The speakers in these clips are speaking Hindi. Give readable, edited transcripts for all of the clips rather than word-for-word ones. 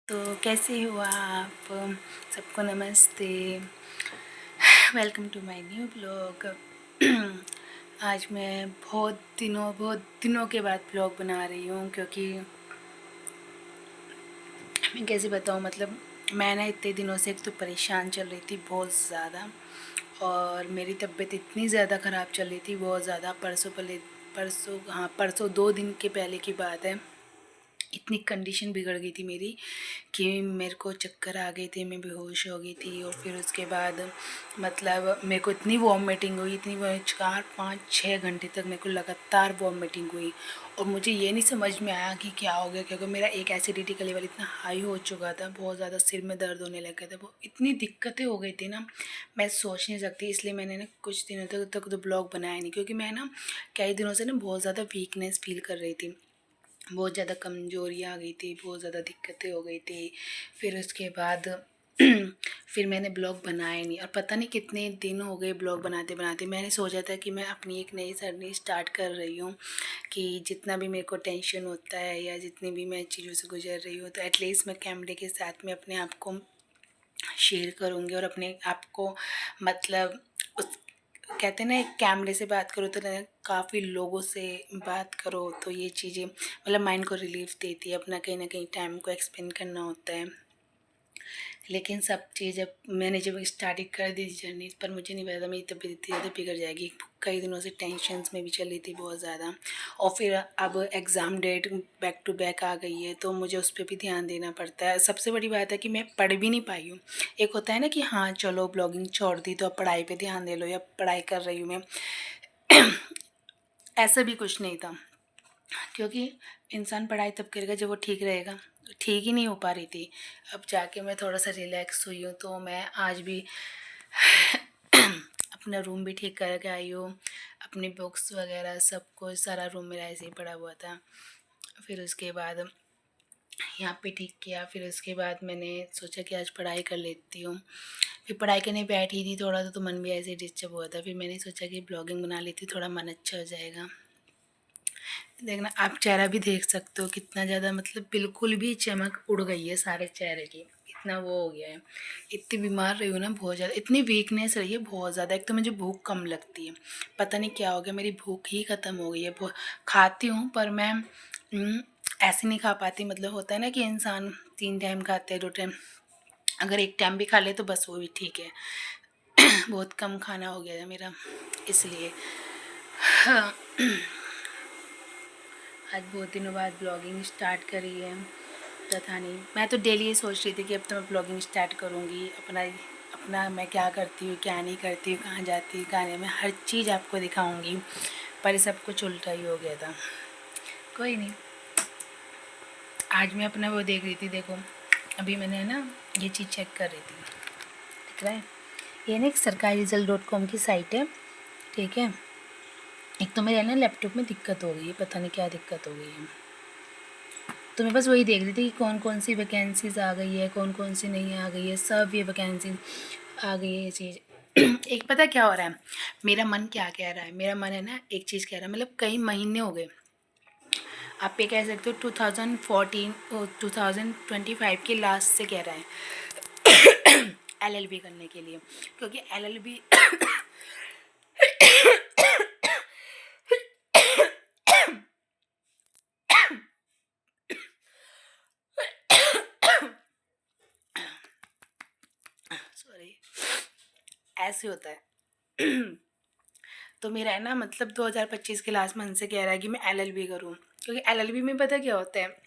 तो कैसे हो आप सबको नमस्ते। Welcome to my new blog. आज मैं बहुत दिनों के बाद ब्लॉग बना रही हूँ, क्योंकि मैं कैसे बताऊँ, मतलब मैं ना इतने दिनों से एक तो परेशान चल रही थी बहुत ज़्यादा, और मेरी तबीयत इतनी ज़्यादा ख़राब चल रही थी, बहुत ज़्यादा। परसों 2 दिन के पहले की बात है। इतनी कंडीशन बिगड़ गई थी मेरी कि मेरे को चक्कर आ गए थे, मैं बेहोश हो गई थी। और फिर उसके बाद मतलब मेरे को इतनी वॉमिटिंग हुई, 4 5 6 घंटे तक मेरे को लगातार वॉमिटिंग हुई। और मुझे ये नहीं समझ में आया कि क्या हो गया, क्योंकि मेरा एक एसिडिटी का लेवल इतना हाई हो चुका था, बहुत ज़्यादा सिर में दर्द होने लग गया था, वो इतनी दिक्कतें हो गई थी ना, मैं सोच नहीं सकती। इसलिए मैंने ना कुछ दिनों तक तो ब्लॉग बनाया नहीं, क्योंकि मैं ना कई दिनों से ना बहुत ज़्यादा वीकनेस फील कर रही थी, बहुत ज़्यादा कमज़ोरी आ गई थी, बहुत ज़्यादा दिक्कतें हो गई थी। फिर उसके बाद फिर मैंने ब्लॉग बनाए नहीं, और पता नहीं कितने दिन हो गए ब्लॉग बनाते बनाते। मैंने सोचा था कि मैं अपनी एक नई जर्नी स्टार्ट कर रही हूँ, कि जितना भी मेरे को टेंशन होता है या जितनी भी मैं चीज़ों से गुजर रही हूँ, तो एटलीस्ट मैं कैमरे के साथ में अपने आप को शेयर करूँगी, और अपने आप को मतलब उस कहते हैं ना, एक कैमरे से बात करो तो ना काफ़ी लोगों से बात करो, तो ये चीज़ें मतलब माइंड को रिलीफ देती है। अपना कहीं ना कहीं टाइम को एक्सपेंड करना होता है। लेकिन सब चीज़ जब स्टार्ट कर दी जर्नी, पर मुझे नहीं पता था मेरी तबीयत इतनी ज़्यादा बिगड़ जाएगी। कई दिनों से टेंशन्स में भी चल रही थी बहुत ज़्यादा, और फिर अब exam date back to back आ गई है, तो मुझे उस पर भी ध्यान देना पड़ता है। सबसे बड़ी बात है कि मैं पढ़ भी नहीं पाई हूँ। एक होता है ना कि हाँ चलो ब्लॉगिंग छोड़ दी तो अब पढ़ाई पे ध्यान दे लो, या पढ़ाई कर रही हूँ मैं। ऐसा भी कुछ नहीं था, क्योंकि इंसान पढ़ाई तब करेगा जब वो ठीक रहेगा। ठीक ही नहीं हो पा रही थी। अब जाके मैं थोड़ा सा रिलैक्स हुई हूँ, तो मैं आज भी अपना रूम भी ठीक करके आई हूँ। अपनी बुक्स वगैरह सब कुछ, सारा रूम मेरा ऐसे ही पड़ा हुआ था। फिर उसके बाद यहाँ पे ठीक किया। फिर उसके बाद मैंने सोचा कि आज पढ़ाई कर लेती हूँ। फिर पढ़ाई करने बैठी थी थोड़ा सा, तो मन भी ऐसे डिस्टर्ब हुआ था। फिर मैंने सोचा कि ब्लॉगिंग बना लेती हूँ, थोड़ा मन अच्छा हो जाएगा। देखना, आप चेहरा भी देख सकते हो कितना ज़्यादा, मतलब बिल्कुल भी चमक उड़ गई है सारे चेहरे की, इतना वो हो गया है। इतनी बीमार रही हूँ ना, बहुत ज़्यादा, इतनी वीकनेस रही है बहुत ज़्यादा। एक तो मुझे भूख कम लगती है, पता नहीं क्या हो गया, मेरी भूख ही ख़त्म हो गई है। खाती हूँ पर मैं ऐसे नहीं खा पाती। मतलब होता है ना कि इंसान 3 टाइम खाते हैं, 2 टाइम, अगर एक टाइम भी खा ले तो बस वो भी ठीक है। बहुत कम खाना हो गया है मेरा, इसलिए। हाँ, आज बहुत दिनों बाद ब्लॉगिंग स्टार्ट करी है। पता नहीं, मैं तो डेली ये सोच रही थी कि अब तो मैं ब्लॉगिंग स्टार्ट करूँगी। अपना अपना मैं क्या करती हूँ, क्या नहीं करती हूँ, कहाँ जाती हूँ, कहाँ नहीं, मैं हर चीज़ आपको दिखाऊँगी। पर सब कुछ उल्टा ही हो गया था। कोई नहीं, आज मैं अपना वो देख रही थी। देखो, अभी मैंने ना ये चीज़ चेक कर रही थी, दिख रहा है? ये ना एक सरकारी-रिजल्ट.com की साइट है, ठीक है। एक तो मेरे ना लैपटॉप में दिक्कत हो गई है, पता नहीं क्या दिक्कत हो गई है। तो मैं बस वही देख रही थी कि कौन कौन सी वैकेंसीज़ आ गई है, कौन कौन सी नहीं आ गई है। सब ये वैकेंसी आ गई है, ये चीज़। एक पता क्या हो रहा है, मेरा मन क्या कह रहा है, मेरा मन है ना एक चीज़ कह रहा है, मतलब कई महीने हो गए, आप ये कह सकते हो 2014 2025 के लास्ट से कह रहा है एलएलबी करने के लिए, क्योंकि एलएलबी सॉरी, ऐसे होता है। तो मेरा है ना, मतलब 2025 के लास्ट मंथ से कह रहा है कि मैं एलएलबी करूं, क्योंकि एलएलबी में पता क्या होता है,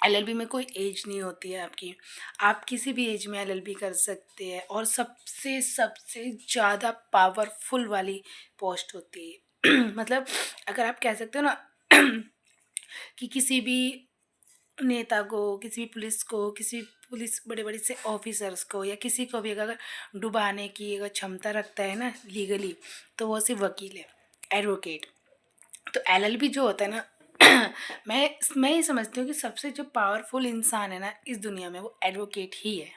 एलएलबी में कोई एज नहीं होती है आपकी। आप किसी भी एज में एलएलबी कर सकते हैं, और सबसे सबसे ज़्यादा पावरफुल वाली पोस्ट होती है। मतलब अगर आप कह सकते हो ना कि किसी भी नेता को, किसी भी पुलिस को, किसी पुलिस बड़े बड़े से ऑफिसर्स को, या किसी को भी अगर डुबाने की अगर क्षमता रखता है ना लीगली, तो वो सिर्फ वकील है, एडवोकेट। तो एलएलबी जो होता है ना, मैं ये समझती हूँ कि सबसे जो पावरफुल इंसान है ना इस दुनिया में, वो एडवोकेट ही है।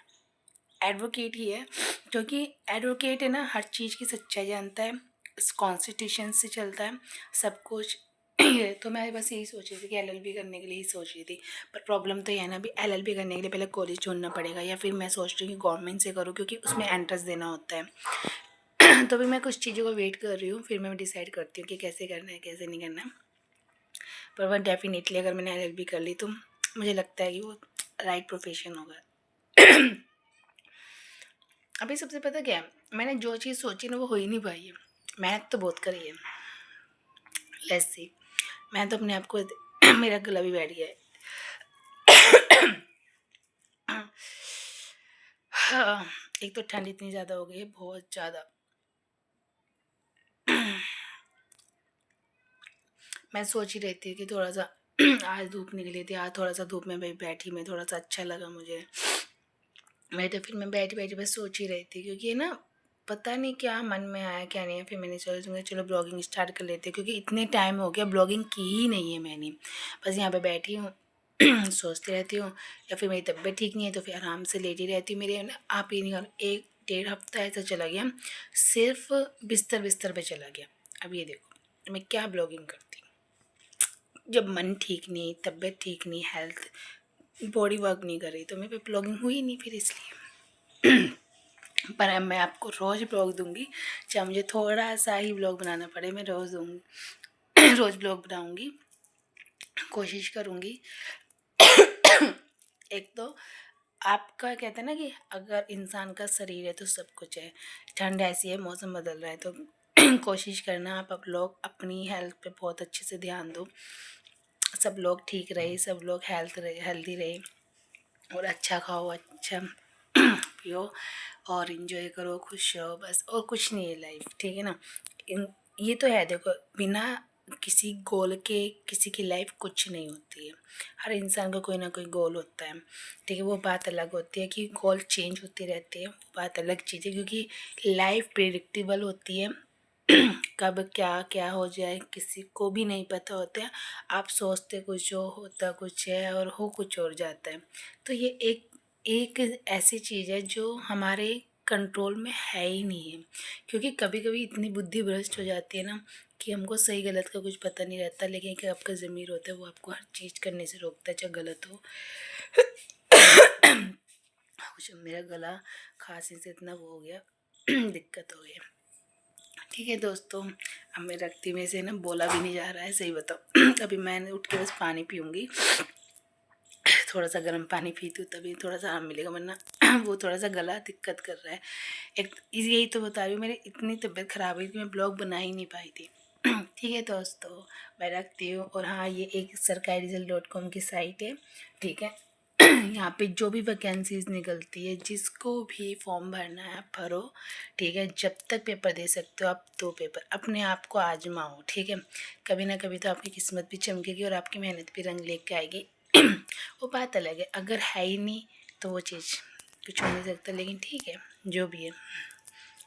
एडवोकेट ही है, क्योंकि एडवोकेट है ना हर चीज़ की सच्चाई जानता है, कॉन्स्टिट्यूशन से चलता है सब कुछ। तो मैं बस यही सोच रही थी कि एलएलबी करने के लिए ही सोच रही थी। पर प्रॉब्लम तो ये है ना, अभी एलएलबी करने के लिए पहले कॉलेज ढूंढना पड़ेगा, या फिर मैं सोच रही हूँ कि गवर्नमेंट से करूँ, क्योंकि उसमें एंट्रेंस देना होता है। तो अभी मैं कुछ चीज़ों को वेट कर रही हूँ, फिर मैं डिसाइड करती हूँ कि कैसे करना है कैसे नहीं करना है। पर वह डेफिनेटली अगर मैंने एलएलबी कर ली तो मुझे लगता है कि वो राइट प्रोफेशन होगा। अभी सबसे पता क्या है, मैंने जो चीज़ सोची ना वो हो ही नहीं पाई है। मेहनत तो बहुत करी है। Let's see. मैं तो अपने आप को मेरा गला भी बैठ गया है। हाँ, एक तो ठंड इतनी ज़्यादा हो गई है, बहुत ज़्यादा। मैं सोच ही रहती हूँ कि थोड़ा सा आज धूप निकली थी, आज थोड़ा सा धूप में बैठी मैं, थोड़ा सा अच्छा लगा मुझे। फिर मैं बैठी बैठी बस सोच ही रही थी, क्योंकि ना पता नहीं क्या मन में आया क्या नहीं है। फिर मैंने चलो ब्लॉगिंग स्टार्ट कर लेते हैं, क्योंकि इतने टाइम हो गया ब्लॉगिंग की ही नहीं है मैंने। बस यहाँ पे बैठी हूँ सोचती रहती हूँ, या फिर मेरी तबीयत ठीक नहीं है तो फिर आराम से लेटी रहती हूँ। मेरे ना आप ही नहीं, 1-1.5 हफ्ता ऐसा चला गया, सिर्फ बिस्तर बिस्तर पे चला गया। अब ये देखो मैं क्या ब्लॉगिंग करती हूँ, जब मन ठीक नहीं, तबीयत ठीक नहीं, हेल्थ बॉडी वर्क नहीं कर रही, तो मेरे पे ब्लॉगिंग हुई नहीं फिर, इसलिए। पर अब मैं आपको रोज़ ब्लॉग दूंगी, चाहे मुझे थोड़ा सा ही ब्लॉग बनाना पड़े, मैं रोज़ दूँगी। रोज़ ब्लॉग बनाऊंगी, कोशिश करूँगी। एक तो आपका कहते हैं ना कि अगर इंसान का शरीर है तो सब कुछ है। ठंड ऐसी है, मौसम बदल रहा है, तो कोशिश करना आप लोग अपनी हेल्थ पे बहुत अच्छे से ध्यान दो। सब लोग ठीक रहे, सब लोग हेल्दी रहे, और अच्छा खाओ, अच्छा पियो, और इन्जॉय करो, खुश रहो, बस और कुछ नहीं है लाइफ, ठीक है ना। ये तो है, देखो बिना किसी गोल के किसी की लाइफ कुछ नहीं होती है। हर इंसान का कोई ना कोई गोल होता है, ठीक है। वो बात अलग होती है कि गोल चेंज होती रहती है, वो बात अलग चीज़ है, क्योंकि लाइफ प्रिडिक्टेबल होती है। कब क्या क्या हो जाए किसी को भी नहीं पता होता है। आप सोचते कुछ हो, होता कुछ है, और हो कुछ और जाता है। तो ये एक एक ऐसी चीज़ है जो हमारे कंट्रोल में है ही नहीं है, क्योंकि कभी कभी इतनी बुद्धि भ्रष्ट हो जाती है ना कि हमको सही गलत का कुछ पता नहीं रहता, लेकिन कि आपका ज़मीर होता है वो आपको हर चीज़ करने से रोकता है, चाहे गलत हो। कुछ मेरा गला खांसी से इतना वो हो गया, दिक्कत हो गई। ठीक है दोस्तों, अब मैं रखती में से ना बोला भी नहीं जा रहा है, सही बताओ। अभी मैंने उठ के बस पानी पीऊँगी, थोड़ा सा गर्म पानी पीती हूँ तभी थोड़ा सा आराम मिलेगा, वरना वो थोड़ा सा गला दिक्कत कर रहा है। एक यही तो बता रही हूँ, मेरी इतनी तबीयत ख़राब हुई कि मैं ब्लॉग बना ही नहीं पाई थी। ठीक है दोस्तों, मैं रखती हूँ। और हाँ, ये एक sarkarizal.com की साइट है, ठीक है। यहाँ पे जो भी वैकेंसीज निकलती है, जिसको भी फॉर्म भरना है आप भरो, ठीक है। जब तक पेपर दे सकते हो आप 2 पेपर, अपने आप को आजमाओ, ठीक है। कभी ना कभी तो आपकी किस्मत भी चमकेगी और आपकी मेहनत भी रंग लेके आएगी। वो बात अलग है, अगर है ही नहीं तो वो चीज़ कुछ हो नहीं सकता, लेकिन ठीक है, जो भी है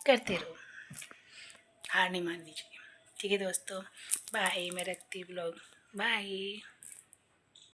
करते रहो, हार नहीं माननी चाहिए। ठीक है दोस्तों, बाय, मैं रखती ब्लॉग, बाय।